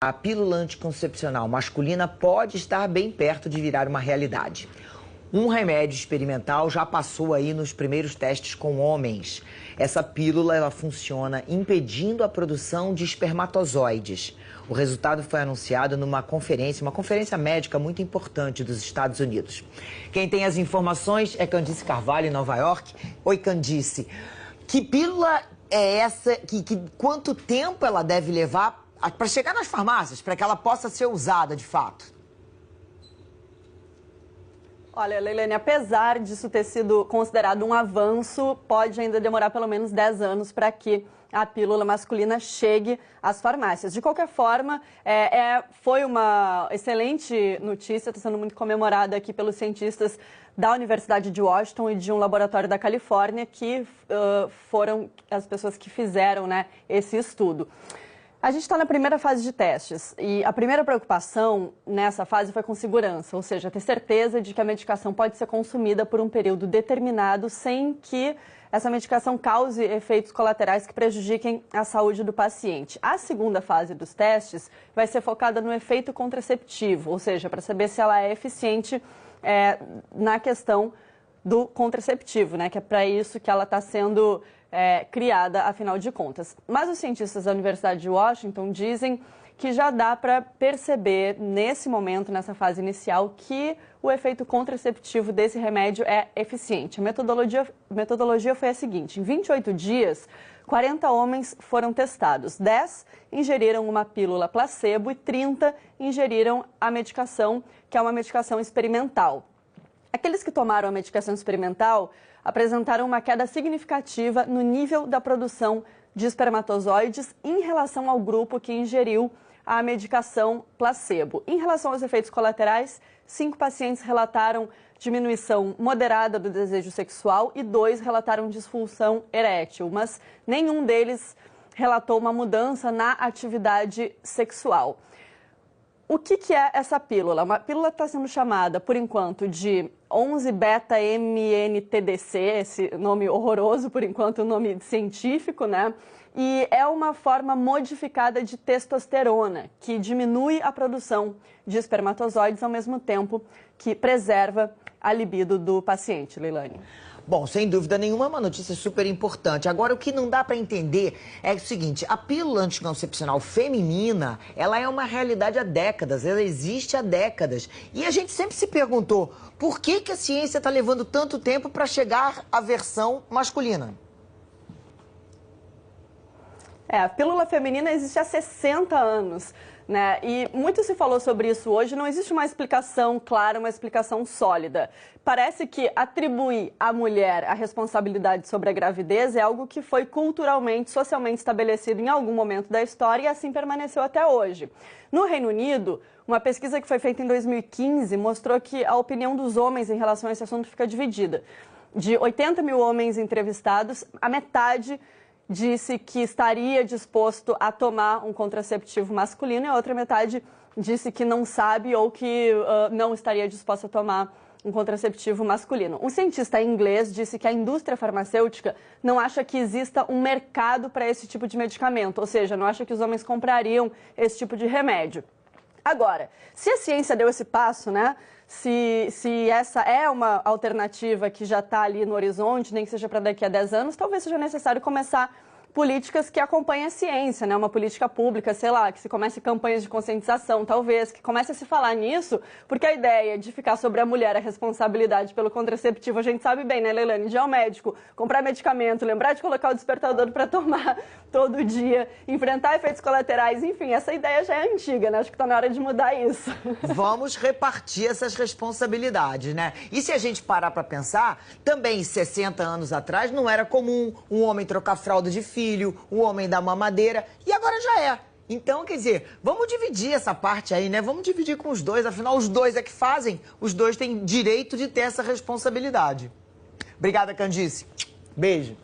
A pílula anticoncepcional masculina pode estar bem perto de virar uma realidade. Um remédio experimental já passou aí nos primeiros testes com homens. Essa pílula ela funciona impedindo a produção de espermatozoides. O resultado foi anunciado numa conferência médica muito importante dos Estados Unidos. Quem tem as informações é Candice Carvalho, em Nova York. Oi, Candice. Que pílula é essa? Quanto tempo ela deve levar para chegar nas farmácias, para que ela possa ser usada de fato? Olha, Leilane, apesar disso ter sido considerado um avanço, pode ainda demorar pelo menos 10 anos para que a pílula masculina chegue às farmácias. De qualquer forma, foi uma excelente notícia, está sendo muito comemorada aqui pelos cientistas da Universidade de Washington e de um laboratório da Califórnia, que foram as pessoas que fizeram, né, esse estudo. A gente está na primeira fase de testes e a primeira preocupação nessa fase foi com segurança, ou seja, ter certeza de que a medicação pode ser consumida por um período determinado sem que essa medicação cause efeitos colaterais que prejudiquem a saúde do paciente. A segunda fase dos testes vai ser focada no efeito contraceptivo, ou seja, para saber se ela é eficiente na questão do contraceptivo, né? Que é para isso que ela está sendo criada, afinal de contas. Mas os cientistas da Universidade de Washington dizem que já dá para perceber, nesse momento, nessa fase inicial, que o efeito contraceptivo desse remédio é eficiente. A metodologia foi a seguinte: em 28 dias, 40 homens foram testados. 10 ingeriram uma pílula placebo e 30 ingeriram a medicação, que é uma medicação experimental. Aqueles que tomaram a medicação experimental apresentaram uma queda significativa no nível da produção de espermatozoides em relação ao grupo que ingeriu a medicação placebo. Em relação aos efeitos colaterais, 5 pacientes relataram diminuição moderada do desejo sexual e 2 relataram disfunção erétil, mas nenhum deles relatou uma mudança na atividade sexual. O que é essa pílula? Uma pílula está sendo chamada, por enquanto, de 11-beta-MNTDC, esse nome horroroso, por enquanto, o nome científico, né? E é uma forma modificada de testosterona, que diminui a produção de espermatozoides ao mesmo tempo que preserva a libido do paciente, Leilane. Bom, sem dúvida nenhuma, é uma notícia super importante. Agora, o que não dá para entender é o seguinte: a pílula anticoncepcional feminina, ela é uma realidade há décadas, ela existe há décadas. E a gente sempre se perguntou, por que a ciência está levando tanto tempo para chegar à versão masculina? A pílula feminina existe há 60 anos, né? E muito se falou sobre isso hoje, não existe uma explicação clara, uma explicação sólida. Parece que atribuir à mulher a responsabilidade sobre a gravidez é algo que foi culturalmente, socialmente estabelecido em algum momento da história e assim permaneceu até hoje. No Reino Unido, uma pesquisa que foi feita em 2015 mostrou que a opinião dos homens em relação a esse assunto fica dividida. De 80 mil homens entrevistados, a metade disse que estaria disposto a tomar um contraceptivo masculino e a outra metade disse que não sabe ou que não estaria disposta a tomar um contraceptivo masculino. Um cientista inglês disse que a indústria farmacêutica não acha que exista um mercado para esse tipo de medicamento, ou seja, não acha que os homens comprariam esse tipo de remédio. Agora, se a ciência deu esse passo, né? Se essa é uma alternativa que já está ali no horizonte, nem que seja para daqui a 10 anos, talvez seja necessário começar políticas que acompanhem a ciência, né? Uma política pública, sei lá, que se comece campanhas de conscientização, talvez, que comece a se falar nisso, porque a ideia de ficar sobre a mulher a responsabilidade pelo contraceptivo, a gente sabe bem, né, Leilane? De ir ao médico, comprar medicamento, lembrar de colocar o despertador para tomar todo dia, enfrentar efeitos colaterais, enfim, essa ideia já é antiga, né? Acho que está na hora de mudar isso. Vamos repartir essas responsabilidades, né? E se a gente parar para pensar, também 60 anos atrás não era comum um homem trocar fralda de filho, o homem dar mamadeira, e agora já é. Então, quer dizer, vamos dividir essa parte aí, né? Vamos dividir com os dois, afinal, os dois é que fazem, os dois têm direito de ter essa responsabilidade. Obrigada, Candice. Beijo.